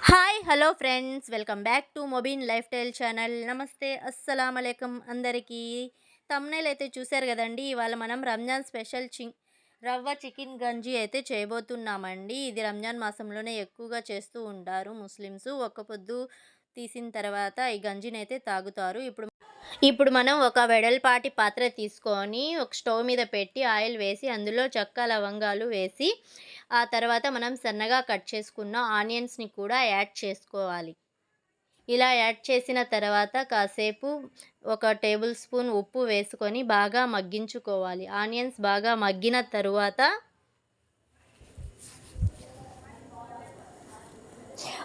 Hi hello friends, welcome back to Mobeen life style channel. నమస్తే, అస్సలం అలైకుం అందరికీ. తమ్నైల్ అయితే చూశారు కదండి. ఇవాళ మనం రంజాన్ స్పెషల్ రవ్వ చికెన్ గంజి అయితే చేయబోతున్నామండి. ఇది రంజాన్ మాసంలోనే ఎక్కువగా చేస్తూ ఉంటారు ముస్లిమ్స్. ఒక్క పొద్దు తీసిన తర్వాత ఈ గంజిని అయితే తాగుతారు. ఇప్పుడు మనం ఒక వెడల్పాటి పాత్ర తీసుకొని ఒక స్టవ్ మీద పెట్టి ఆయిల్ వేసి అందులో చెక్క లవంగాలు వేసి ఆ తర్వాత మనం సన్నగా కట్ చేసుకున్న ఆనియన్స్ని కూడా యాడ్ చేసుకోవాలి. ఇలా యాడ్ చేసిన తర్వాత కాసేపు ఒక టేబుల్ స్పూన్ ఉప్పు వేసుకొని బాగా మగ్గించుకోవాలి. ఆనియన్స్ బాగా మగ్గిన తరువాత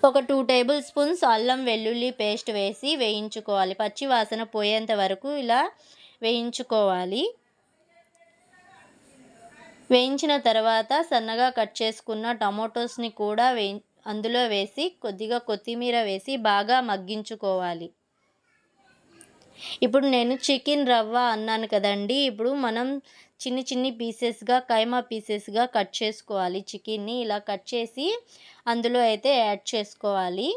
ఒక 2 టేబుల్ స్పూన్స్ అల్లం వెల్లుల్లి పేస్ట్ వేసి వేయించుకోవాలి. పచ్చి వాసన పోయేంత వరకు ఇలా వేయించుకోవాలి. వేయించిన తర్వాత సన్నగా కట్ చేసుకున్న టమాటోస్ని కూడా అందులో వేసి కొద్దిగా కొత్తిమీర వేసి బాగా మగ్గించుకోవాలి. ఇప్పుడు నేను చికెన్ రవ్వ అన్నాను కదండి. ఇప్పుడు మనం చిన్ని పీసెస్గా కైమా పీసెస్గా కట్ చేసుకోవాలి. చికెన్ని ఇలా కట్ చేసి అందులో అయితే యాడ్ చేసుకోవాలి.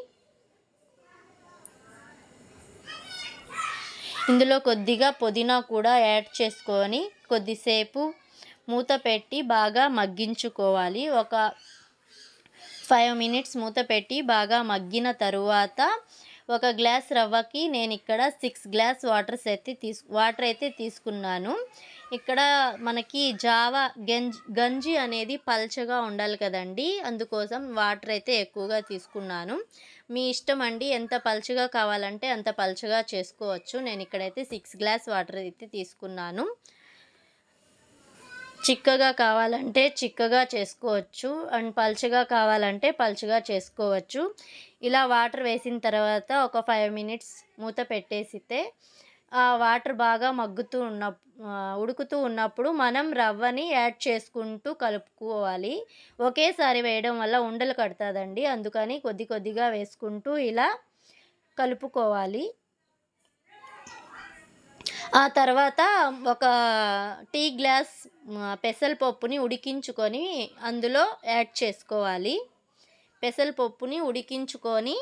ఇందులో కొద్దిగా పుదీనా కూడా యాడ్ చేసుకొని కొద్దిసేపు మూత పెట్టి బాగా మగ్గించుకోవాలి. ఒక 5 మినిట్స్ మూత పెట్టి బాగా మగ్గిన తరువాత ఒక గ్లాస్ రవ్వకి నేను ఇక్కడ 6 గ్లాస్ వాటర్ అయితే తీసుకున్నాను. ఇక్కడ మనకి గంజి అనేది పల్చగా ఉండాలి కదండి. అందుకోసం వాటర్ అయితే ఎక్కువగా తీసుకున్నాను. మీ ఇష్టం అండి, ఎంత పల్చగా కావాలంటే అంత పల్చగా చేసుకోవచ్చు. నేను ఇక్కడైతే 6 గ్లాస్ వాటర్ అయితే తీసుకున్నాను. చిక్కగా కావాలంటే చిక్కగా చేసుకోవచ్చు అండ్ పల్చగా కావాలంటే పల్చగా చేసుకోవచ్చు. ఇలా వాటర్ వేసిన తర్వాత ఒక 5 మినిట్స్ మూత పెట్టేసితే ఆ వాటర్ బాగా ఉడుకుతూ ఉన్నప్పుడు మనం రవ్వని యాడ్ చేసుకుంటూ కలుపుకోవాలి. ఒకేసారి వేయడం వల్ల ఉండలు కడుతుందండి. అందుకని కొద్దిగా వేసుకుంటూ ఇలా కలుపుకోవాలి. ఆ తర్వాత ఒక టీ గ్లాస్ పెసరపప్పుని ఉడికించుకొని అందులో యాడ్ చేసుకోవాలి. పెసరపప్పుని ఉడికించుకొని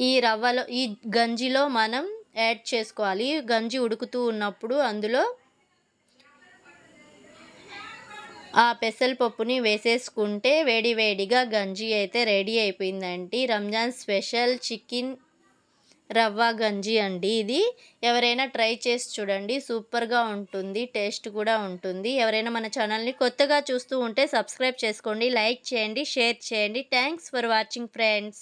ఈ గంజిలో మనం యాడ్ చేసుకోవాలి. గంజి ఉడుకుతూ ఉన్నప్పుడు అందులో ఆ పెసరపప్పుని వేసేసుకుంటే వేడిగా గంజి అయితే రెడీ అయిపోయిందండి. రంజాన్ స్పెషల్ చికెన్ రవ్వ గంజి అండి ఇది. ఎవరైనా ట్రై చేసి చూడండి, సూపర్గా ఉంటుంది, టేస్ట్ కూడా ఉంటుంది. ఎవరైనా మన ఛానల్ని కొత్తగా చూస్తూ ఉంటే సబ్స్క్రైబ్ చేసుకోండి, లైక్ చేయండి, షేర్ చేయండి. Thanks for watching friends.